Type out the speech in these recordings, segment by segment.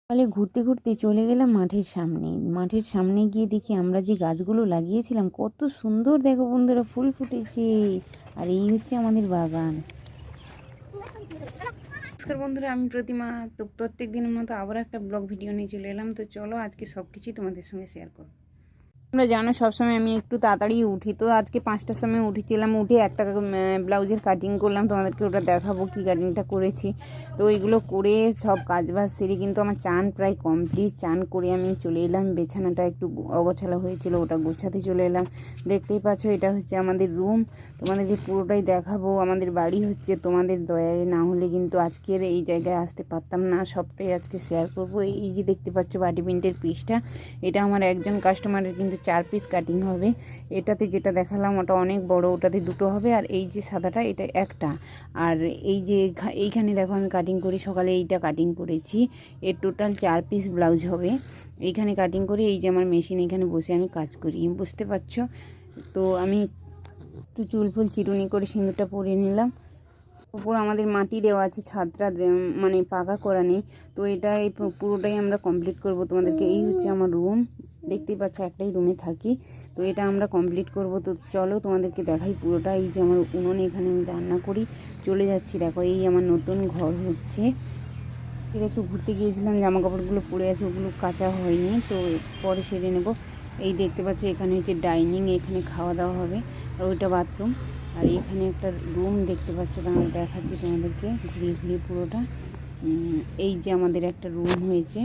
সকালে ঘুরতে ঘুরতে চলে গেলাম মাঠের সামনে গিয়ে দেখি আমরা যে গাছগুলো লাগিয়েছিলাম কত সুন্দর, দেখো বন্ধুরা, ফুল ফুটেছে। আর এই হচ্ছে আমাদের বাগান। নমস্কার বন্ধুরা, আমি প্রতিমা। তো প্রত্যেক দিনের মতো আবার একটা ব্লগ ভিডিও নিয়ে চলে এলাম। তো চলো আজকে সব কিছুই তোমাদের সঙ্গে শেয়ার করব। তোমরা জানো সবসময় আমি একটু তাড়াতাড়ি উঠি, তো আজকে 5টার সময় উঠেছিলাম। উঠে একটা ব্লাউজের কাটিং করলাম, তোমাদেরকে ওটা দেখাবো কি কাটিংটা করেছি। তো এইগুলো করে সব কাজবাজ সেরে কিন্তু আমার চান প্রায় কমপ্লিট। চান করে আমি চলে এলাম, বিছানাটা একটু অগোছালো হয়েছিল, ওটা গোছাতে চলে এলাম। দেখতেই পাচ্ছ এটা হচ্ছে আমাদের রুম। তোমাদেরকে পুরোটাই দেখাবো। আমাদের বাড়ি হচ্ছে তোমাদের দয়ায়, না হলে কিন্তু আজকের এই জায়গায় আসতে পারতাম না। সবটাই আজকে শেয়ার করবো। এই যে দেখতে পাচ্ছ বাটি প্রিন্টের পিসটা, এটা আমার একজন কাস্টমারের কিন্তু 4 পিস কাটিং হবে। এটাতে যেটা দেখালাম ওটা অনেক বড়, ওটাতে 2টো হবে। আর এই যে সাদাটা এটা একটা। আর এই যে এইখানে দেখো আমি কাটিং করি, সকালে এইটা কাটিং করেছি। এর টোটাল 4 পিস ব্লাউজ হবে। এইখানে কাটিং করে এই যে আমার মেশিন, এখানে বসে আমি কাজ করি, বুঝতে পারছো। তো আমি একটু চুল ফুল চিরুনি করে সিঁদুরটা পরে নিলাম। উপর আমাদের মাটি দেওয়া আছে, ছাদটা মানে পাকা করা নেই। তো এটা এই পুরোটাই আমরা কমপ্লিট করব তোমাদেরকে। এই হচ্ছে আমার রুম, দেখতেই পাচ্ছ একটাই রুমে থাকি। তো এটা আমরা কমপ্লিট করব। তো চলো তোমাদেরকে দেখাই পুরোটা। এই যে আমার উনুন, এখানে আমি রান্না করি। চলে যাচ্ছি, দেখো এই আমার নতুন ঘর হচ্ছে। এটা একটু ঘুরতে গিয়েছিলাম, জামা কাপড়গুলো পরে আছে, ওগুলো কাচা হয়নি, তো পরে সেরে নেব। এই দেখতে পাচ্ছ এখানে হচ্ছে ডাইনিং, এখানে খাওয়া দাওয়া হবে। আর ওইটা বাথরুম। আর এখানে একটা রুম দেখতে পাচ্ছ, আমি দেখাচ্ছি তোমাদেরকে ঘুরিয়ে ঘুরিয়ে পুরোটা। এই যে আমাদের একটা রুম হয়েছে,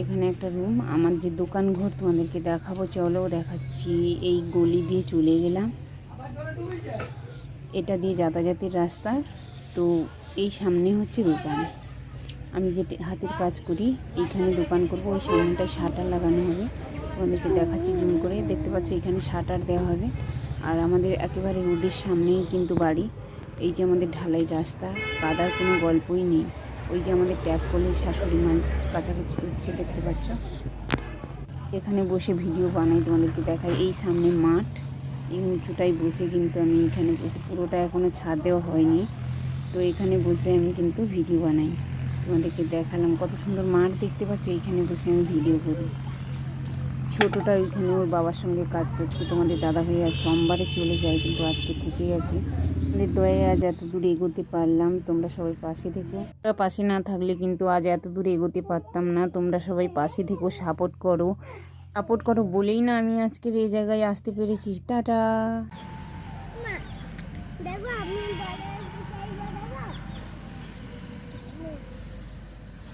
এখানে একটা রুম। আমার যে দোকান ঘর তোমাদেরকে দেখাবো, চলো দেখাচ্ছি। এই গলি দিয়ে চলে গেলাম, এটা দিয়ে যাতায়াতের রাস্তা। তো এই সামনে হচ্ছে দোকান। আমি যে হাতের কাজ করি, এইখানে দোকান করব। ওই সামনেটায় শাটার লাগানো হবে, তোমাদেরকে দেখাচ্ছি জুম করে। দেখতে পাচ্ছ এখানে শাটার দেওয়া হবে। আর আমাদের একেবারে রোডের সামনেই কিন্তু বাড়ি। এই যে আমাদের ঢালাই রাস্তা, কাদার কোনো গল্পই নেই। ওই যে আমাদের ট্যাপ করলে শাশুড়ি মা কাছাকাছি করছে, দেখতে পাচ্ছ। এখানে বসে ভিডিও বানাই, তোমাদেরকে দেখাই। এই সামনে মাঠ, এই উঁচুটাই বসে কিন্তু আমি এখানে বসে, পুরোটা এখনও ছাদ দেওয়া হয়নি। তো এখানে বসে আমি কিন্তু ভিডিও বানাই, তোমাদেরকে দেখালাম। কত সুন্দর মাঠ দেখতে পাচ্ছ, এইখানে বসে আমি ভিডিও করি। ছোটোটা ওইখানে ওর বাবার সঙ্গে কাজ করছে। তোমাদের দাদা ভাইয়া সোমবারে চলে যায়, কিন্তু আজকে থেকেই আছে। আমাদের দয়ায় আজ এত দূর এগোতে পারলাম। তোমরা সবাই পাশে থেকো। তোমরা পাশে না থাকলে কিন্তু আজ এত দূর এগোতে পারতাম না। তোমরা সবাই পাশে থেকো, সাপোর্ট করো বলেই না আমি আজকের এই জায়গায় আসতে পেরেছি। টাটা।